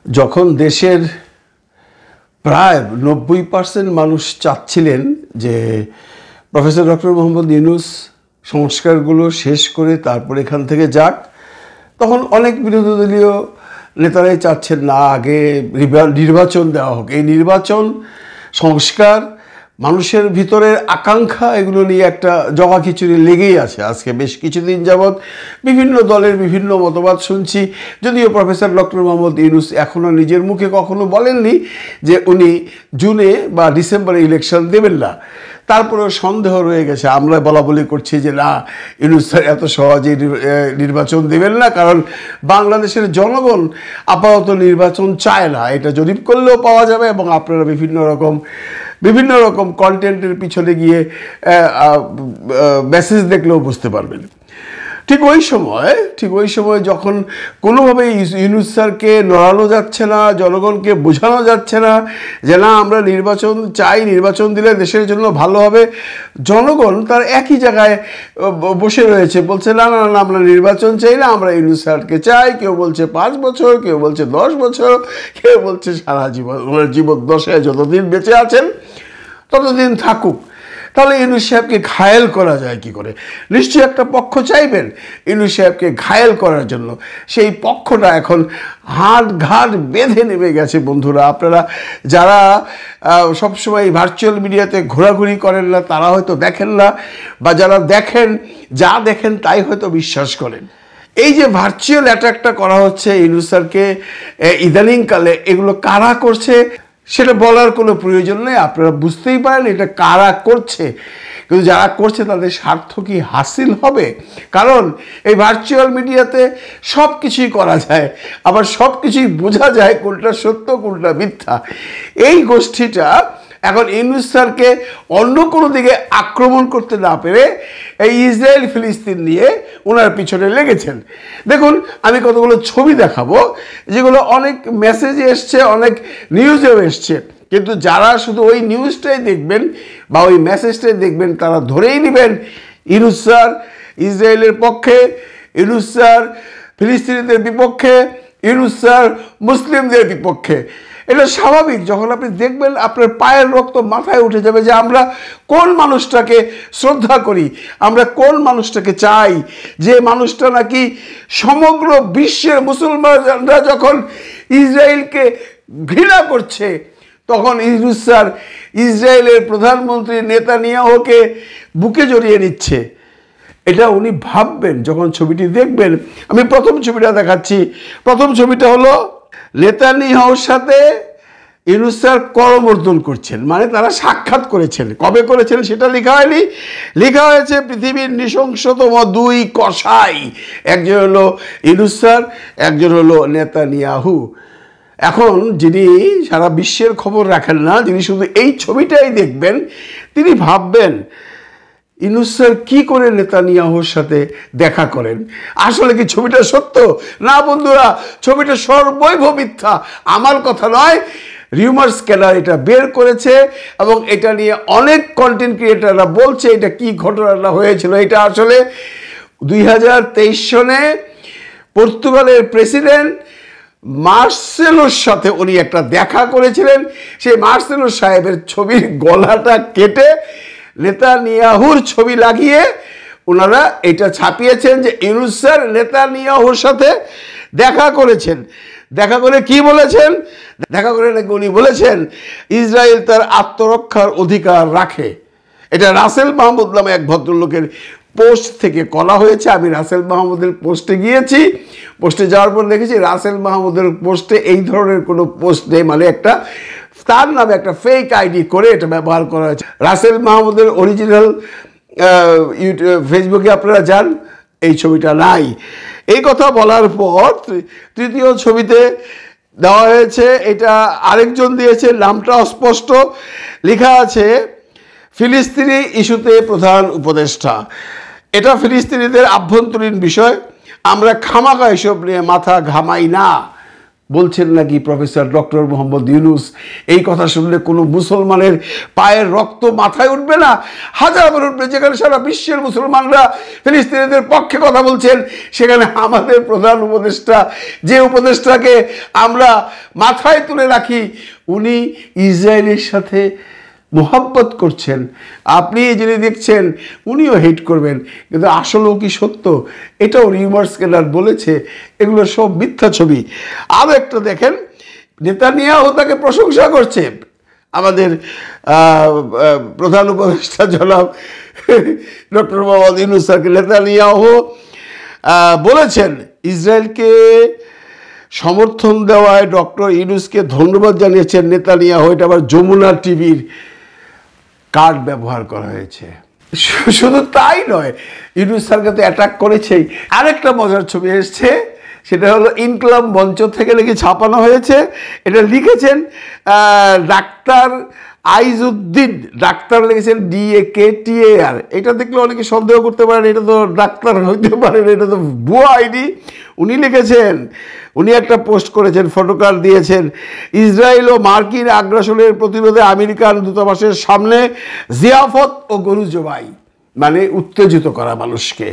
যখন দেশের প্রায় 90% মানুষ চাচ্ছিলেন যে প্রফেসর ডক্টর মোহাম্মদ ইউনূস সংস্কারগুলো শেষ করে তারপর এখান থেকে যাক, তখন অনেক বিরোধী দলীয় নেতারাই চাচ্ছেন না, আগে নির্বাচন দেওয়া হোক। এই নির্বাচন, সংস্কার, মানুষের ভিতরের আকাঙ্ক্ষা, এগুলো নিয়ে একটা জগাখিচুড়ি লেগেই আছে। আজকে বেশ কিছুদিন যাবৎ বিভিন্ন দলের বিভিন্ন মতবাদ শুনছি, যদিও প্রফেসর ডক্টর মোহাম্মদ ইউনূস এখনও নিজের মুখে কখনো বলেননি যে উনি জুনে বা ডিসেম্বরে ইলেকশন দেবেন না। তারপরেও সন্দেহ রয়ে গেছে। আমরা বলাবলি করছি যে না, ইউনূস স্যার এত সহজে নির্বাচন দেবেন না, কারণ বাংলাদেশের জনগণ আপাতত নির্বাচন চায় না। এটা জরিপ করলেও পাওয়া যাবে এবং আপনারা বিভিন্ন রকম কন্টেন্টের পিছনে গিয়ে মেসেজ দেখলেও বুঝতে পারবেন। ঠিক ওই সময় যখন কোনোভাবেই ইউনূস স্যারকে নড়ানো যাচ্ছে না, জনগণকে বোঝানো যাচ্ছে না যে না, আমরা নির্বাচন চাই, নির্বাচন দিলে দেশের জন্য ভালো হবে, জনগণ তার একই জায়গায় বসে রয়েছে, বলছে না না না, আমরা নির্বাচন চাই না, আমরা ইউনূস স্যারকে চাই। কেউ বলছে 5 বছর, কেউ বলছে 10 বছর, কেউ বলছে সারা জীবদ্দশায় যতদিন বেঁচে আছেন ততদিন থাকুক। তাহলে ইউনূস সাহেবকে ঘায়েল করা যায় কি করে? নিশ্চয়ই একটা পক্ষ চাইবেন ইউনূস সাহেবকে ঘায়েল করার জন্য। সেই পক্ষটা এখন হাত ঘাট বেঁধে নেমে গেছে। বন্ধুরা, আপনারা যারা সবসময় ভার্চুয়াল মিডিয়াতে ঘোরাঘুরি করেন না, তারা হয়তো দেখেন না, বা যারা দেখেন, যা দেখেন তাই হয়তো বিশ্বাস করেন। এই যে ভার্চুয়াল অ্যাটাকটা করা হচ্ছে ইউনূস স্যারকে ইদানিংকালে, এগুলো কারা করছে সেটা বলার কোনো প্রয়োজন নেই। আপনারা বুঝতেই পারেন এটা কারা করছে, কিন্তু যারা করছে তাদের স্বার্থ কি হাসিল হবে? কারণ এই ভার্চুয়াল মিডিয়াতে সব কিছুই করা যায়, আবার সব কিছুই বোঝা যায় কোনটা সত্য কোনটা মিথ্যা। এই গোষ্ঠীটা এখন ইউনূস স্যারকে অন্য কোনো দিকে আক্রমণ করতে না পেরে এই ইসরায়েল ফিলিস্তিন নিয়ে ওনার পিছনে লেগেছেন। দেখুন, আমি কতগুলো ছবি দেখাবো যেগুলো অনেক মেসেজে এসছে, অনেক নিউজেও এসছে, কিন্তু যারা শুধু ওই নিউজটাই দেখবেন বা ওই মেসেজটাই দেখবেন তারা ধরেই নেবেন ইউনূস স্যার ইসরায়েলের পক্ষে, ইউনূস স্যার ফিলিস্তিনিদের বিপক্ষে, ইউনূস স্যার মুসলিমদের বিপক্ষে। এটা স্বাভাবিক। যখন আপনি দেখবেন আপনার পায়ের রক্ত মাথায় উঠে যাবে যে আমরা কোন মানুষটাকে শ্রদ্ধা করি, আমরা কোন মানুষটাকে চাই, যে মানুষটা নাকি সমগ্র বিশ্বের মুসলমানরা যখন ইসরায়েলকে ঘৃণা করছে, তখন ইউনূস স্যার ইসরায়েলের প্রধানমন্ত্রী নেতানিয়াহুকে বুকে জড়িয়ে নিচ্ছে। এটা উনি ভাববেন যখন ছবিটি দেখবেন। আমি প্রথম ছবিটা দেখাচ্ছি। প্রথম ছবিটা হলো নেতানিয়াহুর সাথে ইউনূস স্যার করমর্দন করছেন, মানে তারা সাক্ষাৎ করেছেন। কবে করেছেন সেটা লেখা হয়নি, লেখা হয়েছে পৃথিবীর নৃশংসতম 2 কসাই, একজন হলো ইউনূস স্যার, একজন হলো নেতানিয়াহু। এখন যিনি সারা বিশ্বের খবর রাখেন না, যিনি শুধু এই ছবিটাই দেখবেন, তিনি ভাববেন ইউনূস স্যার কী করে নেতানিয়াহুর সাথে দেখা করেন। আসলে কি ছবিটা সত্য? না বন্ধুরা, ছবিটা সর্বৈব মিথ্যা। আমার কথা নয়, রিউমার স্ক্যানার এটা বের করেছে এবং এটা নিয়ে অনেক কন্টেন্ট ক্রিয়েটাররা বলছে এটা কি ঘটনাটা হয়েছিল। এটা আসলে 2023 সনে পর্তুগালের প্রেসিডেন্ট মার্সেলোর সাথে উনি একটা দেখা করেছিলেন। সেই মার্সেলো সাহেবের ছবির গলাটা কেটে নেতানিয়াহুর ছবি লাগিয়ে ওনারা এটা ছাপিয়েছেন যে ইউনূস স্যার নেতানিয়াহুর সাথে দেখা করেছেন। দেখা করে কি বলেছেন? দেখা করে নাকি উনি বলেছেন ইসরায়েল তার আত্মরক্ষার অধিকার রাখে। এটা রাসেল মাহমুদ নামে এক ভদ্রলোকের পোস্ট থেকে করা হয়েছে। আমি রাসেল মাহমুদের পোস্টে গিয়েছি, পোস্টে যাওয়ার পর দেখেছি রাসেল মাহমুদের পোস্টে এই ধরনের কোনো পোস্ট নেই, মানে একটা তার নামে একটা ফেক আইডি করে এটা ব্যবহার করা হয়েছে। রাসেল মাহমুদের অরিজিনাল ফেসবুকে আপনারা যান, এই ছবিটা নাই। এই কথা বলার পর তৃতীয় ছবিতে দেওয়া হয়েছে, এটা আরেকজন দিয়েছে, নামটা অস্পষ্ট, লেখা আছে ফিলিস্তিনি ইস্যুতে প্রধান উপদেষ্টা। এটা ফিলিস্তিনিদের আভ্যন্তরীণ বিষয়, আমরা খামাখা এসব নিয়ে মাথা ঘামাই না। বলছেন নাকি প্রফেসর ডক্টর মোহাম্মদ ইউনূস এই কথা শুনলে কোনো মুসলমানের পায়ের রক্ত মাথায় উঠবে না? হাজার উঠবে। যেখানে সারা বিশ্বের মুসলমানরা ফিলিস্তিনিদের পক্ষে কথা বলছেন, সেখানে আমাদের প্রধান উপদেষ্টা, যে উপদেষ্টাকে আমরা মাথায় তুলে রাখি, উনি ইসরায়েলের সাথে মোহাব্বত করছেন। আপনি যিনি দেখছেন উনিও হেট করবেন, কিন্তু আসলেও কি সত্য? এটাও রিউমার স্কেলার বলেছে, এগুলো সব মিথ্যা ছবি। আরও একটা দেখেন, নেতানিয়াহু তাকে প্রশংসা করছে। আমাদের প্রধান উপদেষ্টা জনাব ডক্টর মোহাম্মদ ইউনূস স্যারকে নেতানিয়াহু বলেছেন ইসরায়েলকে সমর্থন দেওয়ায় ডক্টর ইউনূসকে ধন্যবাদ জানিয়েছেন নেতানিয়াহু। এটা আবার যমুনা টিভির কার্ড ব্যবহার করা হয়েছে। শুধু তাই নয়, ইউনূস স্যারকে তো অ্যাটাক করেছেই। আরেকটা মজার ছবি এসছে, সেটা হলো ইনকলাব মঞ্চ থেকে নাকি ছাপানো হয়েছে। এটা লিখেছেন ডাক্তার আইজউদ্দিন, ডাক্তার লিখেছেন DAKTAR। এটা দেখলে অনেকে সন্দেহ করতে পারেন এটা তো ডাক্তার হইতে পারেন, এটা তো ভুয়া আইডি। উনি লিখেছেন, উনি একটা পোস্ট করেছেন, ফটোকার্ড দিয়েছেন, ইসরায়েল ও মার্কিন আগ্রাসনের প্রতিরোধে আমেরিকান দূতাবাসের সামনে জিয়াফত ও গরু জবাই, মানে উত্তেজিত করা মানুষকে।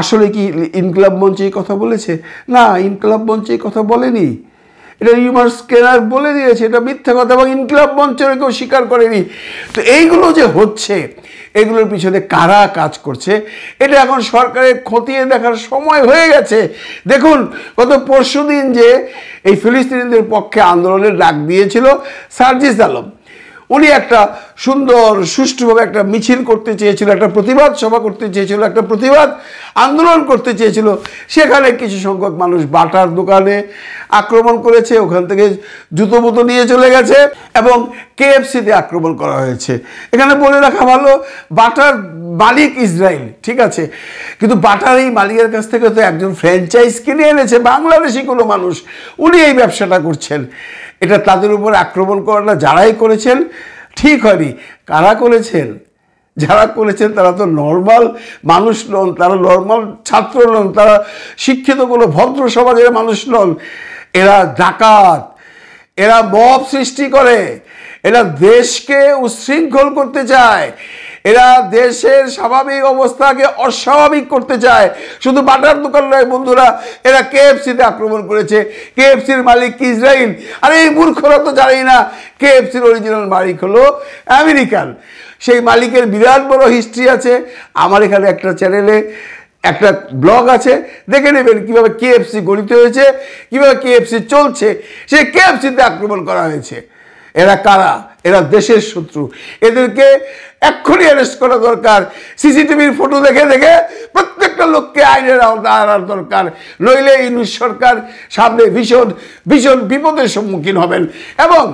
আসলে কি ইনকলাব মঞ্চে এই কথা বলেছে? না, ইনকলাব মঞ্চে এই কথা বলেনি। এটা রিউমার স্কেলার বলে দিয়েছে, এটা মিথ্যা কথা, এবং ইনকলাব মঞ্চের কেউ স্বীকার করেনি। তো এইগুলো যে হচ্ছে, এগুলোর পিছনে কারা কাজ করছে, এটা এখন সরকারের খতিয়ে দেখার সময় হয়ে গেছে। দেখুন, গত পরশুদিন যে এই ফিলিস্তিনিদের পক্ষে আন্দোলনের ডাক দিয়েছিল সার্জিস আলম, উনি একটা সুন্দর সুষ্ঠুভাবে একটা মিছিল করতে চেয়েছিল, একটা প্রতিবাদ সভা করতে চেয়েছিল, একটা প্রতিবাদ আন্দোলন করতে চেয়েছিল। সেখানে কিছু সংখ্যক মানুষ বাটার দোকানে আক্রমণ করেছে, ওখান থেকে জুতো মুতো নিয়ে চলে গেছে, এবং KFC-তে আক্রমণ করা হয়েছে। এখানে বলে রাখা ভালো, বাটার মালিক ইসরায়েল, ঠিক আছে, কিন্তু বাটার এই মালিকের কাছ থেকে তো একজন ফ্র্যাঞ্চাইজ কিনে এনেছে বাংলাদেশি কোনো মানুষ, উনি এই ব্যবসাটা করছেন। এটা তাদের উপর আক্রমণ করাটা যারাই করেছেন ঠিক হয়নি। কারা করেছেন? যারা করেছেন তারা তো নর্মাল মানুষ নন, তারা নর্মাল ছাত্র নন, তারা শিক্ষিত কোনো ভদ্র সমাজের মানুষ নন। এরা ডাকাত, এরা মব সৃষ্টি করে, এরা দেশকে উচ্ছৃঙ্খল করতে চায়, এরা দেশের স্বাভাবিক অবস্থাকে অস্বাভাবিক করতে চায়। শুধু বাটার দোকান নয় বন্ধুরা, এরা KFC-তে আক্রমণ করেছে। KFC-র মালিক কি ইসরায়েল? আর এই মূর্খরা তো জানি না KFC-র অরিজিনাল মালিক হলো আমেরিকান। সেই মালিকের বিরাট বড় হিস্ট্রি আছে। আমার এখানে একটা চ্যানেলে একটা ব্লগ আছে, দেখে নেবেন কীভাবে KFC গঠিত হয়েছে, কীভাবে KFC চলছে। সেই KFC-তে আক্রমণ করা হয়েছে। এরা কারা? এরা দেশের শত্রু। এদেরকে এক্ষুনি অ্যারেস্ট করা দরকার। CCTVর ফটো দেখে দেখে প্রত্যেকটা লোককে আইনের আওতায় আনার দরকার, নইলে ইউনূস সরকার সামনে ভীষণ ভীষণ বিপদের সম্মুখীন হবেন। এবং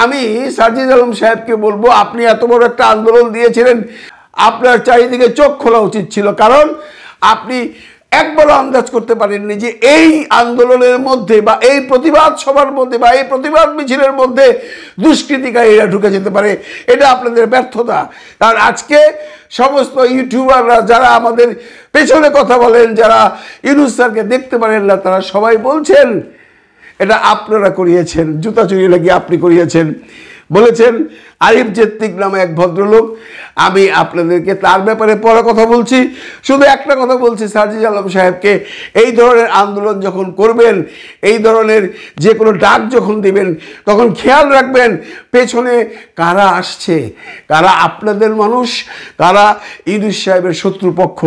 আমি সার্জিস আলম সাহেবকে বলবো, আপনি এত বড় একটা আন্দোলন দিয়েছিলেন, আপনার চারিদিকে চোখ খোলা উচিত ছিল, কারণ আপনি একবারও আন্দাজ করতে পারেননি যে এই আন্দোলনের মধ্যে বা এই প্রতিবাদ সভার মধ্যে বা এই প্রতিবাদ মিছিলের মধ্যে দুষ্কৃতিকারীরা ঢুকে যেতে পারে। এটা আপনাদের ব্যর্থতা। কারণ আজকে সমস্ত ইউটিউবাররা যারা আমাদের পেছনে কথা বলেন, যারা ইউনূস স্যারকে দেখতে পারেন না, তারা সবাই বলছেন এটা আপনারা করিয়েছেন, জুতা চুরি লাগিয়ে আপনি করিয়েছেন। বলেছেন আরিফ জেত্তিক নামে এক ভদ্রলোক, আমি আপনাদেরকে তার ব্যাপারে পরে কথা বলছি। শুধু একটা কথা বলছি সার্জিস আলম সাহেবকে, এই ধরনের আন্দোলন যখন করবেন, এই ধরনের যে কোনো ডাক যখন দিবেন, তখন খেয়াল রাখবেন পেছনে কারা আসছে, কারা আপনাদের মানুষ, কারা ইউনূস সাহেবের শত্রুপক্ষ।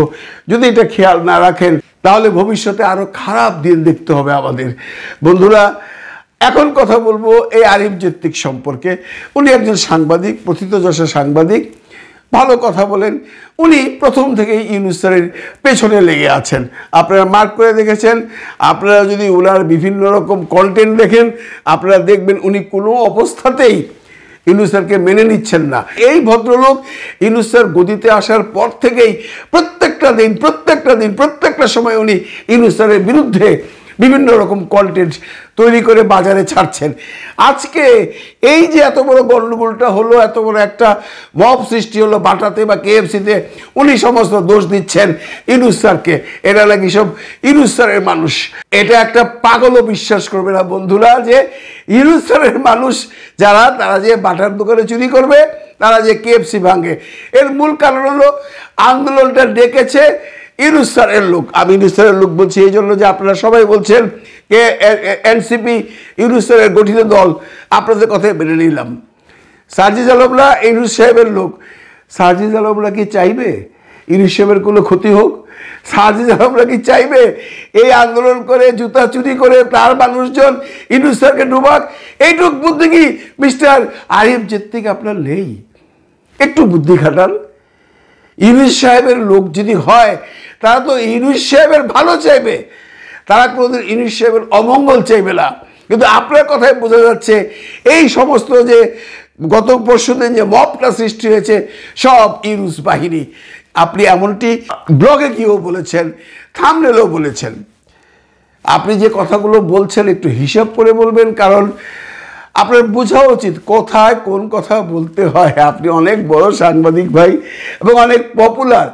যদি এটা খেয়াল না রাখেন তাহলে ভবিষ্যতে আরও খারাপ দিন দেখতে হবে আমাদের। বন্ধুরা, এখন কথা বলবো এই আরিফ জেত্তিক সম্পর্কে। উনি একজন সাংবাদিক, প্রথিতযশা সাংবাদিক, ভালো কথা বলেন। উনি প্রথম থেকেই ইউনূস স্যারের পেছনে লেগে আছেন। আপনারা মার্ক করে দেখেছেন। আপনারা যদি ওনার বিভিন্ন রকম কন্টেন্ট দেখেন, আপনারা দেখবেন উনি কোনো অবস্থাতেই ইউনূস স্যারকে মেনে নিচ্ছেন না। এই ভদ্রলোক ইউনূস স্যার গদিতে আসার পর থেকেই প্রত্যেকটা দিন প্রত্যেকটা সময় উনি ইউনূস স্যারের বিরুদ্ধে বিভিন্ন রকম কন্টেন্ট তৈরি করে বাজারে ছাড়ছেন। আজকে এই যে এত বড় গণ্ডগোলটা হলো, এত বড় একটা মব সৃষ্টি হলো বাটাতে বা কেএফসিতে, উনি সমস্ত দোষ দিচ্ছেন ইউনূস স্যারকে। এরা নাকি সব ইউনূস স্যারের মানুষ। এটা একটা পাগলও বিশ্বাস করবে না বন্ধুরা যে ইউনূস স্যারের মানুষ যারা, তারা যে বাটার দোকানে চুরি করবে, তারা যে কেএফসি ভাঙে। এর মূল কারণ হলো আন্দোলনটা ডেকেছে ইউনূস স্যারের লোক। আমি ইউনূস স্যারের লোক বলছি এই জন্য যে আপনারা সবাই বলছেন যে এনসিপি ইউনূস স্যারের গঠিত দল, আপনাদের কথাই মেনে নিলাম। সার্জিস আলমরা ইউনূস সাহেবের লোক। সার্জিস আলমরা কি চাইবে ইউনূস সাহেবের কোনো ক্ষতি হোক? সার্জিস আলমরা কি চাইবে এই আন্দোলন করে, জুতা চুরি করে তার মানুষজন ইউনূস স্যারকে ডুবাক? এইটুক বুদ্ধি কি মিস্টার আরিফ জেত্তিক আপনার নেই? একটু বুদ্ধি খাটান। ইউনূস সাহেবের লোক যদি হয় তারা তো ইউনূস সাহেবের ভালো চাইবে, তারা কোনোদিন ইউনূস সাহেবের অমঙ্গল চাইবে না। কিন্তু আপনার কথায় বোঝা যাচ্ছে এই সমস্ত যে গত পরশুদিন যে মবটা সৃষ্টি হয়েছে সব ইউনূস বাহিনী। আপনি এমনটি ব্লগে গিয়েও বলেছেন, থাম্বনেলেও বলেছেন। আপনি যে কথাগুলো বলছেন একটু হিসাব করে বলবেন, কারণ আপনার বোঝা উচিত কোথায় কোন কথা বলতে হয়। আপনি অনেক বড় সাংবাদিক ভাই এবং অনেক পপুলার,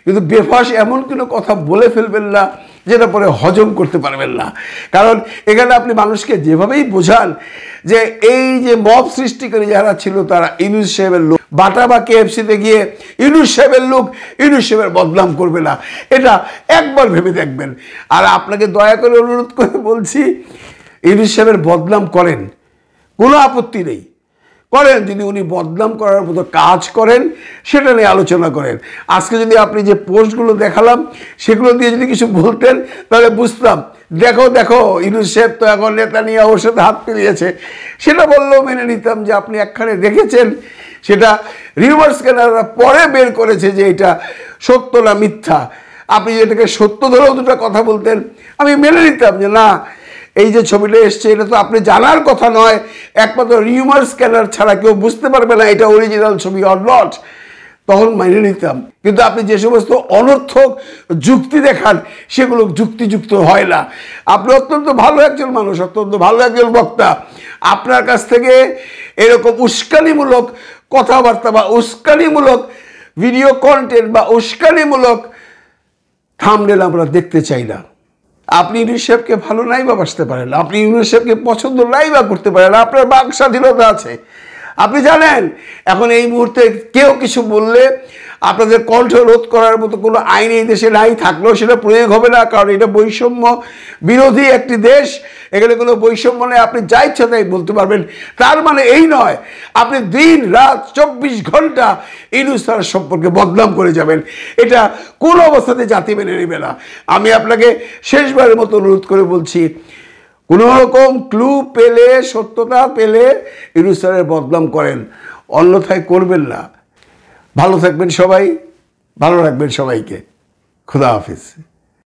কিন্তু বেফাস এমন কোনো কথা বলে ফেলবেন না যেটা পরে হজম করতে পারবেন না। কারণ এখানে আপনি মানুষকে যেভাবেই বোঝান যে এই যে মব সৃষ্টিকারী যারা ছিল তারা ইউনূস সাহেবের লোক, বাটা বা কেএফসিতে গিয়ে ইউনূস সাহেবের লোক ইউনূস সাহেবের বদনাম করবে না, এটা একবার ভেবে দেখবেন। আর আপনাকে দয়া করে অনুরোধ করে বলছি, ইউনূস সাহেবের বদনাম করেন, কোনো আপত্তি নেই, করেন। যদি উনি বদনাম করার মতো কাজ করেন সেটা নিয়ে আলোচনা করেন। আজকে যদি আপনি যে পোস্টগুলো দেখালাম সেগুলো দিয়ে যদি কিছু বলতেন তাহলে বুঝতাম, দেখো দেখো ইউনূস সাহেব তো এখন নেতানিয়াহুর সাথে হাত মিলিয়েছে, সেটা বললেও মেনে নিতাম যে আপনি একখানে দেখেছেন। সেটা রিভার্স ক্যামেরারা পরে বের করেছে যে এটা সত্য না মিথ্যা। আপনি এটাকে সত্য ধরেও দুটো কথা বলতেন, আমি মেনে নিতাম যে না, এই যে ছবিটা এসছে এটা তো আপনি জানার কথা নয়, একমাত্র রিউমার স্ক্যানার ছাড়া কেউ বুঝতে পারবে না এটা অরিজিনাল ছবি অর নট, তখন মেনে নিতাম। কিন্তু আপনি যে সমস্ত অনর্থক যুক্তি দেখান সেগুলো যুক্তিযুক্ত হয় না। আপনি অত্যন্ত ভালো একজন মানুষ, অত্যন্ত ভালো একজন বক্তা। আপনার কাছ থেকে এরকম উস্কানিমূলক কথাবার্তা বা উস্কানিমূলক ভিডিও কন্টেন্ট বা উস্কানিমূলক থাম্বনেল আমরা দেখতে চাই না। আপনি ইউনূস সাহেবকে ভালো নাই বা বাসতে পারেন, আপনি ইউনূস সাহেবকে পছন্দ নাই বা করতে পারেন, আপনার বাক স্বাধীনতা আছে। আপনি জানেন এখন এই মুহূর্তে কেউ কিছু বললে আপনাদের কণ্ঠ রোধ করার মতো কোনো আইন এই দেশে নাই, থাকলেও সেটা প্রয়োগ হবে না, কারণ এটা বৈষম্য বিরোধী একটি দেশ। এখানে কোনো বৈষম্য নেই, আপনি যা ইচ্ছা তাই বলতে পারবেন। তার মানে এই নয় আপনি দিন রাত 24 ঘন্টা ইউনূস স্যার সম্পর্কে বদনাম করে যাবেন, এটা কোনো অবস্থাতে জাতি মেনে নেবে না। আমি আপনাকে শেষবারের মতো অনুরোধ করে বলছি, কোনো রকম ক্লু পেলে, সত্যতা পেলে ইউনূস স্যারের বদনাম করেন, অন্যথায় করবেন না। ভালো থাকবেন সবাই, ভালো রাখবেন সবাইকে। খুদা হাফিজ।